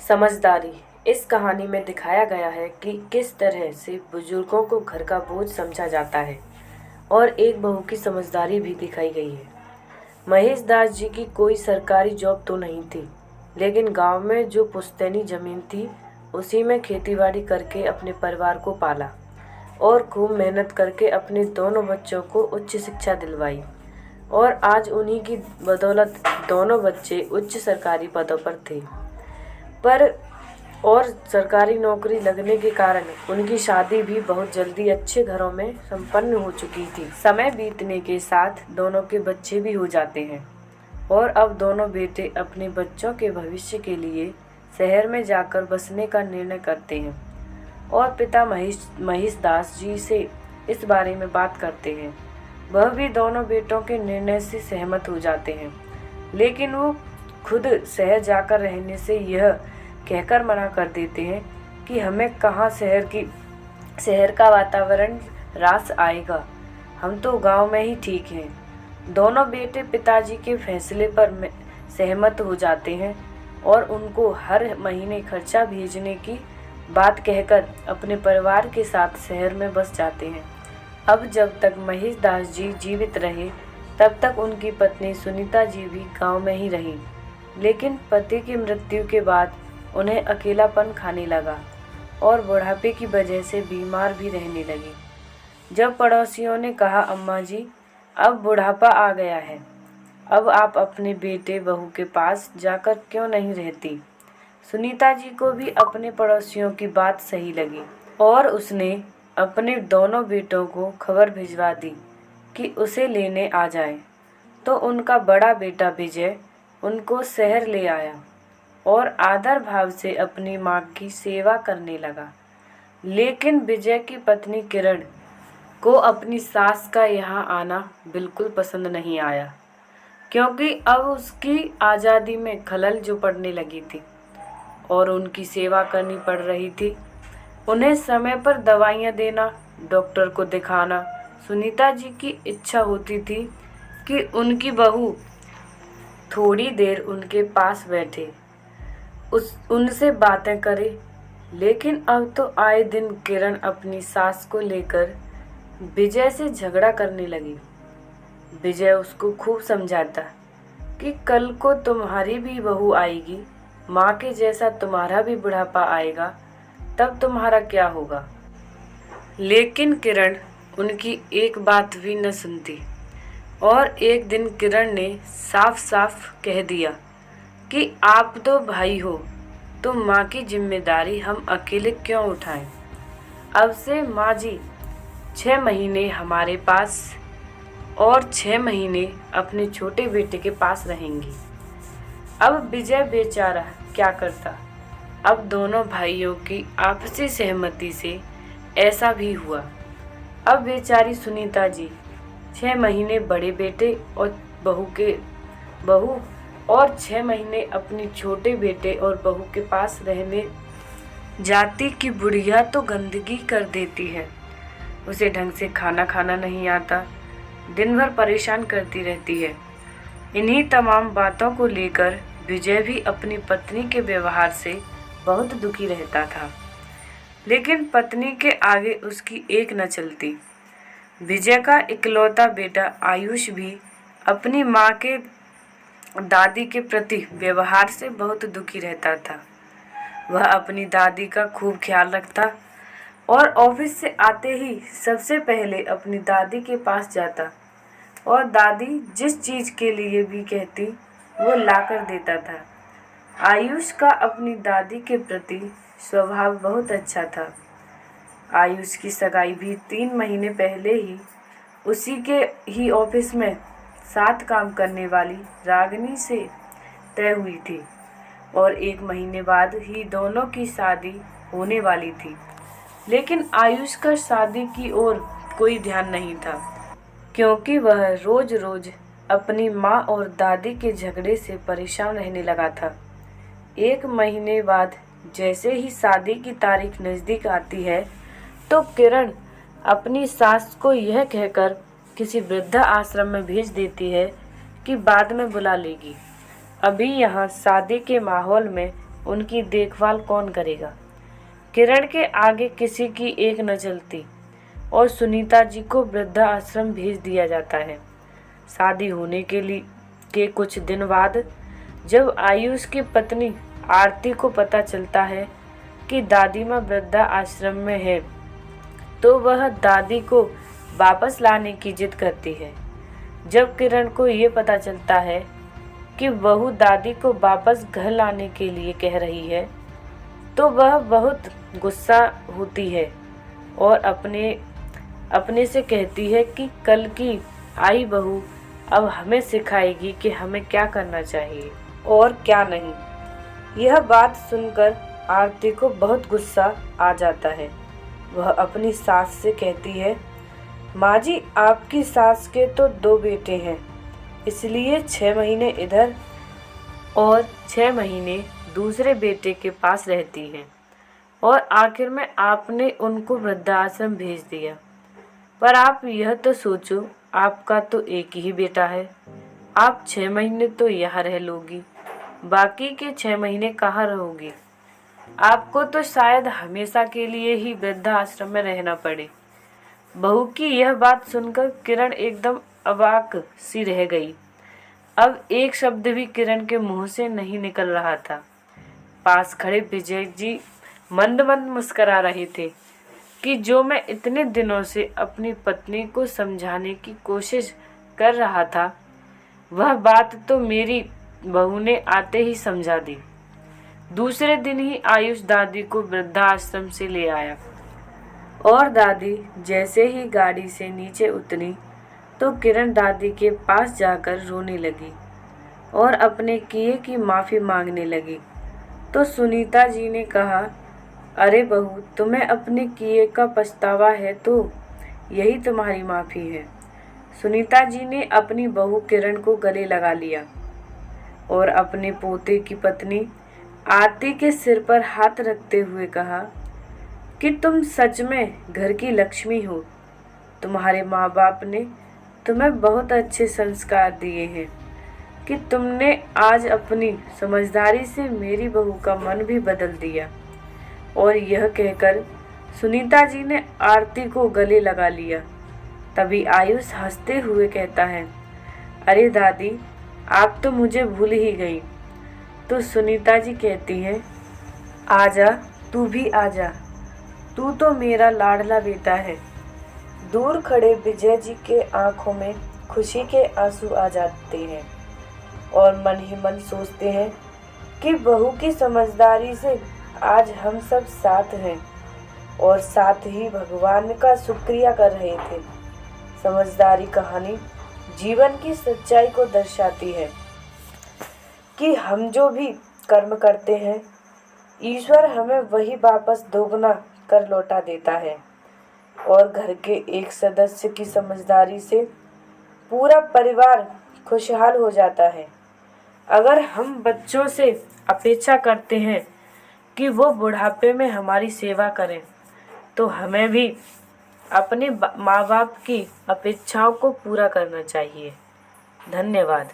समझदारी। इस कहानी में दिखाया गया है कि किस तरह से बुजुर्गों को घर का बोझ समझा जाता है और एक बहू की समझदारी भी दिखाई गई है। महेश दास जी की कोई सरकारी जॉब तो नहीं थी, लेकिन गांव में जो पुश्तैनी जमीन थी उसी में खेतीबाड़ी करके अपने परिवार को पाला और खूब मेहनत करके अपने दोनों बच्चों को उच्च शिक्षा दिलवाई और आज उन्हीं की बदौलत दोनों बच्चे उच्च सरकारी पदों पर थे। पर और सरकारी नौकरी लगने के कारण उनकी शादी भी बहुत जल्दी अच्छे घरों में संपन्न हो चुकी थी। समय बीतने के साथ दोनों के बच्चे भी हो जाते हैं और अब दोनों बेटे अपने बच्चों के भविष्य के लिए शहर में जाकर बसने का निर्णय करते हैं और पिता महेश दास जी से इस बारे में बात करते हैं। वह भी दोनों बेटों के निर्णय से सहमत हो जाते हैं, लेकिन वो खुद शहर जाकर रहने से यह कहकर मना कर देते हैं कि हमें कहाँ शहर का वातावरण रास आएगा, हम तो गांव में ही ठीक हैं। दोनों बेटे पिताजी के फैसले पर सहमत हो जाते हैं और उनको हर महीने खर्चा भेजने की बात कहकर अपने परिवार के साथ शहर में बस जाते हैं। अब जब तक महेश दास जी जीवित रहे तब तक उनकी पत्नी सुनीता जी भी गांव में ही रहीं, लेकिन पति की मृत्यु के बाद उन्हें अकेलापन खाने लगा और बुढ़ापे की वजह से बीमार भी रहने लगी। जब पड़ोसियों ने कहा, अम्मा जी अब बुढ़ापा आ गया है, अब आप अपने बेटे बहू के पास जाकर क्यों नहीं रहती। सुनीता जी को भी अपने पड़ोसियों की बात सही लगी और उसने अपने दोनों बेटों को खबर भिजवा दी कि उसे लेने आ जाए। तो उनका बड़ा बेटा विजय उनको शहर ले आया और आदर भाव से अपनी माँ की सेवा करने लगा। लेकिन विजय की पत्नी किरण को अपनी सास का यहाँ आना बिल्कुल पसंद नहीं आया, क्योंकि अब उसकी आज़ादी में खलल जो पड़ने लगी थी और उनकी सेवा करनी पड़ रही थी। उन्हें समय पर दवाइयाँ देना, डॉक्टर को दिखाना। सुनीता जी की इच्छा होती थी कि उनकी बहू थोड़ी देर उनके पास बैठे, उनसे बातें करे, लेकिन अब तो आए दिन किरण अपनी सास को लेकर विजय से झगड़ा करने लगी। विजय उसको खूब समझाता कि कल को तुम्हारी भी बहू आएगी, माँ के जैसा तुम्हारा भी बुढ़ापा आएगा, तब तुम्हारा क्या होगा। लेकिन किरण उनकी एक बात भी न सुनती और एक दिन किरण ने साफ साफ कह दिया कि आप तो भाई हो, तो माँ की जिम्मेदारी हम अकेले क्यों उठाएं। अब से माँ जी 6 महीने हमारे पास और 6 महीने अपने छोटे बेटे के पास रहेंगी। अब विजय बेचारा क्या करता। अब दोनों भाइयों की आपसी सहमति से ऐसा भी हुआ। अब बेचारी सुनीता जी 6 महीने बड़े बेटे और बहू और 6 महीने अपने छोटे बेटे और बहू के पास रहने जाती कि बुढ़िया तो गंदगी कर देती है, उसे ढंग से खाना खाना नहीं आता, दिन भर परेशान करती रहती है। इन्हीं तमाम बातों को लेकर विजय भी अपनी पत्नी के व्यवहार से बहुत दुखी रहता था, लेकिन पत्नी के आगे उसकी एक न चलती। विजय का इकलौता बेटा आयुष भी अपनी माँ के दादी के प्रति व्यवहार से बहुत दुखी रहता था। वह अपनी दादी का खूब ख्याल रखता और ऑफिस से आते ही सबसे पहले अपनी दादी के पास जाता और दादी जिस चीज़ के लिए भी कहती वो ला कर देता था। आयुष का अपनी दादी के प्रति स्वभाव बहुत अच्छा था। आयुष की सगाई भी 3 महीने पहले ही उसी के ही ऑफिस में साथ काम करने वाली रागिनी से तय हुई थी और 1 महीने बाद ही दोनों की शादी होने वाली थी। लेकिन आयुष का शादी की ओर कोई ध्यान नहीं था, क्योंकि वह रोज रोज अपनी माँ और दादी के झगड़े से परेशान रहने लगा था। 1 महीने बाद जैसे ही शादी की तारीख नज़दीक आती है तो किरण अपनी सास को यह कहकर किसी वृद्धा आश्रम में भेज देती है कि बाद में बुला लेगी। अभी यहाँ शादी के माहौल में उनकी देखभाल कौन करेगा। किरण के आगे किसी की एक न चलती और सुनीता जी को वृद्धाश्रम भेज दिया जाता है। शादी होने के कुछ दिन बाद जब आयुष की पत्नी आरती को पता चलता है कि दादी माँ वृद्धा आश्रम में है, तो वह दादी को वापस लाने की जिद करती है। जब किरण को ये पता चलता है कि बहू दादी को वापस घर लाने के लिए कह रही है, तो वह बहुत गुस्सा होती है और अपने से कहती है कि कल की आई बहू अब हमें सिखाएगी कि हमें क्या करना चाहिए और क्या नहीं। यह बात सुनकर आरती को बहुत गुस्सा आ जाता है। वह अपनी सास से कहती है, माँ जी, आपकी सास के तो 2 बेटे हैं, इसलिए 6 महीने इधर और 6 महीने दूसरे बेटे के पास रहती हैं और आखिर में आपने उनको वृद्धाश्रम भेज दिया। पर आप यह तो सोचो, आपका तो एक ही बेटा है। आप 6 महीने तो यहाँ रह लोगी, बाकी के 6 महीने कहाँ रहोगी। आपको तो शायद हमेशा के लिए ही वृद्धाश्रम में रहना पड़े। बहू की यह बात सुनकर किरण एकदम अवाक सी रह गई। अब एक शब्द भी किरण के मुंह से नहीं निकल रहा था। पास खड़े विजय जी मंद मंद मुस्करा रहे थे कि जो मैं इतने दिनों से अपनी पत्नी को समझाने की कोशिश कर रहा था, वह बात तो मेरी बहू ने आते ही समझा दी। दूसरे दिन ही आयुष दादी को वृद्धाश्रम से ले आया और दादी जैसे ही गाड़ी से नीचे उतरी तो किरण दादी के पास जाकर रोने लगी और अपने किए की माफ़ी मांगने लगी। तो सुनीता जी ने कहा, अरे बहू, तुम्हें अपने किए का पछतावा है तो यही तुम्हारी माफ़ी है। सुनीता जी ने अपनी बहू किरण को गले लगा लिया और अपने पोते की पत्नी आरती के सिर पर हाथ रखते हुए कहा कि तुम सच में घर की लक्ष्मी हो। तुम्हारे माँ बाप ने तुम्हें बहुत अच्छे संस्कार दिए हैं कि तुमने आज अपनी समझदारी से मेरी बहू का मन भी बदल दिया। और यह कहकर सुनीता जी ने आरती को गले लगा लिया। तभी आयुष हंसते हुए कहता है, अरे दादी, आप तो मुझे भूल ही गई। तो सुनीता जी कहती हैं, आजा, तू भी आजा, तू तो मेरा लाडला बेटा है। दूर खड़े विजय जी के आंखों में खुशी के आंसू आ जाते हैं और मन ही मन सोचते हैं कि बहू की समझदारी से आज हम सब साथ हैं और साथ ही भगवान का शुक्रिया कर रहे थे। समझदारी कहानी जीवन की सच्चाई को दर्शाती है कि हम जो भी कर्म करते हैं, ईश्वर हमें वही वापस दोगुना कर लौटा देता है। और घर के एक सदस्य की समझदारी से पूरा परिवार खुशहाल हो जाता है। अगर हम बच्चों से अपेक्षा करते हैं कि वो बुढ़ापे में हमारी सेवा करें, तो हमें भी अपने माँ बाप की अपेक्षाओं को पूरा करना चाहिए। धन्यवाद।